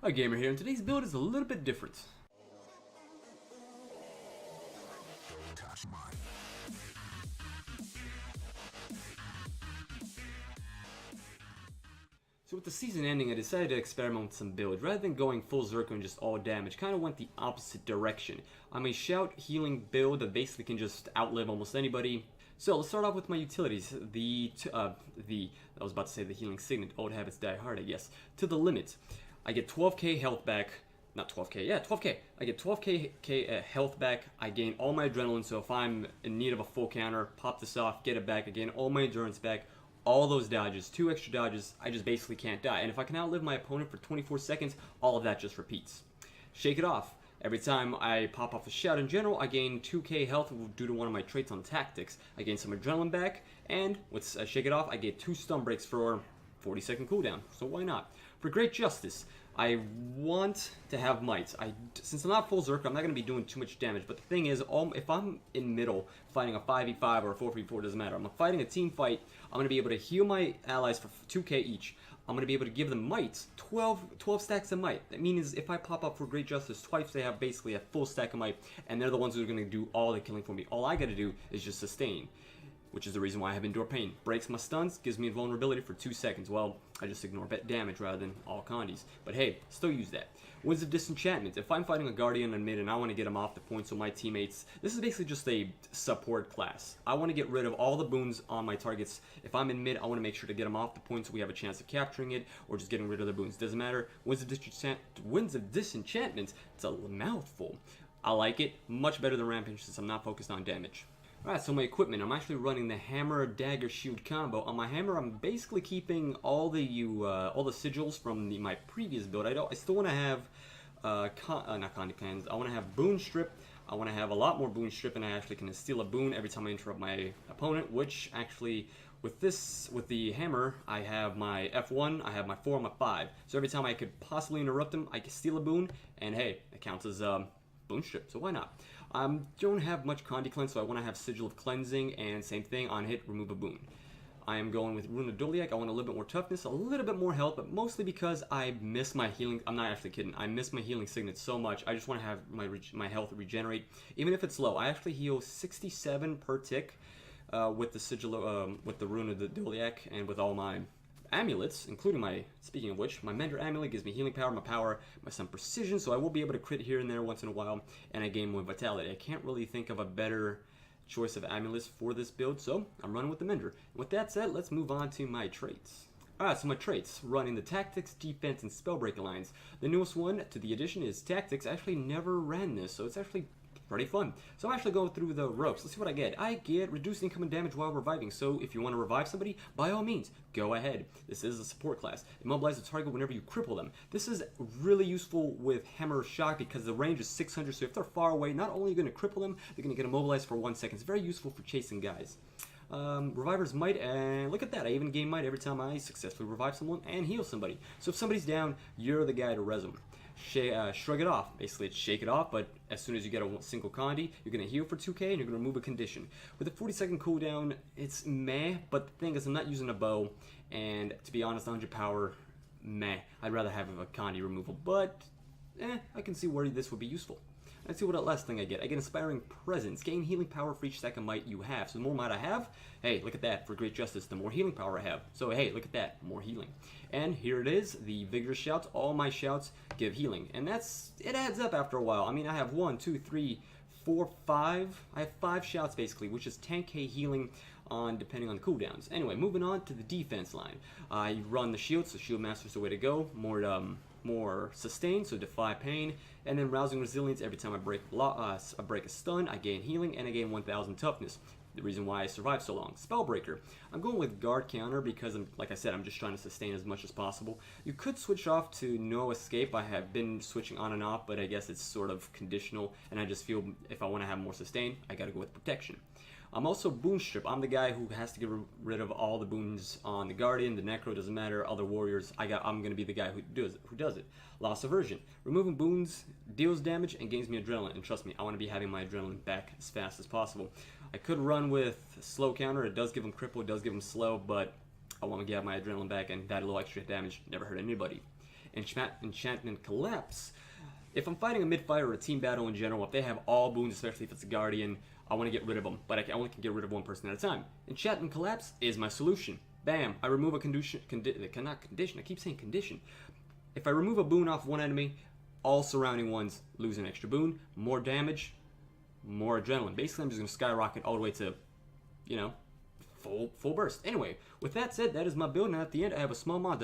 AGamer here, and today's build is a little bit different. So with the season ending, I decided to experiment with some builds. Rather than going full zerker and just all damage, kind of went the opposite direction. I'm a shout healing build that basically can just outlive almost anybody. So let's start off with my utilities. I was about to say the healing signet, old habits die hard, I guess. To the limit. I get 12k health back. Not 12k, yeah, 12k. I get 12k health back. I gain all my adrenaline, so if I'm in need of a full counter, pop this off, get it back. I gain all my endurance back. All those dodges, 2 extra dodges, I just basically can't die. And if I can outlive my opponent for 24 seconds, all of that just repeats. Shake it off. Every time I pop off a shout in general, I gain 2k health due to one of my traits on tactics. I gain some adrenaline back, and with Shake It Off, I get 2 stun breaks for 40-second cooldown. So why not? For Great Justice, I want to have might. Since I'm not full Zerker, I'm not going to be doing too much damage. But the thing is, if I'm in middle fighting a 5v5 or a 4v4, doesn't matter. I'm fighting a team fight. I'm going to be able to heal my allies for 2k each. I'm going to be able to give them might, 12 stacks of might. That means if I pop up for Great Justice twice, they have basically a full stack of might, and they're the ones who are going to do all the killing for me. All I got to do is just sustain, which is the reason why I have Endure Pain. Breaks my stuns, gives me invulnerability for 2 seconds. Well, I just ignore damage rather than all condies. But hey, still use that. Winds of Disenchantment. If I'm fighting a Guardian in mid and I want to get him off the point so my teammates... This is basically just a support class. I want to get rid of all the boons on my targets. If I'm in mid, I want to make sure to get them off the point so we have a chance of capturing it or just getting rid of the boons. Doesn't matter. Winds of Disenchantment. It's a mouthful. I like it. Much better than Rampage since I'm not focused on damage. Alright, so my equipment, I'm actually running the hammer, dagger, shield combo. On my hammer, I'm basically keeping all the sigils from my previous build. I still want to have, not Condi Plans, I want to have boon strip. I want to have a lot more boon strip, and I actually can steal a boon every time I interrupt my opponent, which actually, with the hammer, I have my F1, I have my 4, and my 5. So every time I could possibly interrupt them, I can steal a boon, and hey, it counts as, boon strip, so why not? Don't have much Condi Cleanse, so I want to have Sigil of Cleansing, and same thing, on hit, remove a boon. I am going with Rune of Doliak. I want a little bit more toughness, a little bit more health, but mostly because I miss my healing. I'm not actually kidding. I miss my healing signet so much. I just want to have my health regenerate, even if it's low. I actually heal 67 per tick with the Sigil, with the Rune of the Doliak, and with all my amulets, including speaking of which, my Mender Amulet gives me healing power, some precision, so I will be able to crit here and there once in a while, and I gain more vitality. I can't really think of a better choice of amulets for this build, so I'm running with the Mender. With that said, let's move on to my traits. Alright, so my traits, running the Tactics, Defense, and Spellbreaker lines. The newest one to the addition is Tactics. I actually never ran this, so it's actually pretty fun. So I'm actually going through the ropes. Let's see what I get. I get reduced incoming damage while reviving. So if you want to revive somebody, by all means, go ahead. This is a support class. Immobilize the target whenever you cripple them. This is really useful with Hammer Shock because the range is 600. So if they're far away, not only are you going to cripple them, they're going to get immobilized for 1 second. It's very useful for chasing guys. Reviver's Might, and look at that, I even gain Might every time I successfully revive someone and heal somebody. So if somebody's down, you're the guy to res them. Shrug it off. Basically, it's shake it off, but as soon as you get a single Condi, you're going to heal for 2k and you're going to remove a condition. With a 40-second cooldown, it's meh, but the thing is, I'm not using a bow, and to be honest, 100 power, meh. I'd rather have a Condi removal, but I can see where this would be useful. Let's see what that last thing I get. I get Inspiring Presence. Gain healing power for each stack of might you have. So the more might I have, hey, look at that. For Great Justice, the more healing power I have. So hey, look at that. More healing. And here it is, the Vigorous Shouts. All my shouts give healing. And it adds up after a while. I mean, I have 1, 2, 3, 4, 5. I have 5 shouts basically, which is 10k healing depending on the cooldowns. Anyway, moving on to the defense line. I run the shield, so Shield Master's the way to go. More sustain, so defy pain, and then rousing resilience. Every time I break a stun, I gain healing, and I gain 1000 toughness. The reason why I survived so long. Spellbreaker. I'm going with guard counter because, like I said, I'm just trying to sustain as much as possible. You could switch off to no escape. I have been switching on and off, but I guess it's sort of conditional, and I just feel if I want to have more sustain, I gotta go with protection. I'm also Boon Strip. I'm the guy who has to get rid of all the boons on the Guardian, the Necro, doesn't matter, other warriors. I'm going to be the guy who does it. Loss Aversion. Removing boons deals damage and gains me adrenaline. And trust me, I want to be having my adrenaline back as fast as possible. I could run with Slow Counter. It does give him cripple, it does give him slow, but I want to get my adrenaline back, and that little extra damage never hurt anybody. enchantment collapse. If I'm fighting a mid-fight or a team battle in general, if they have all boons, especially if it's a guardian, I want to get rid of them, but I only can get rid of one person at a time. Enchantment collapse is my solution. Bam! I remove a condition. Not condition. I keep saying condition. If I remove a boon off one enemy, all surrounding ones lose an extra boon. More damage, more adrenaline. Basically, I'm just going to skyrocket all the way to, you know, full burst. Anyway, with that said, that is my build, and at the end, I have a small mod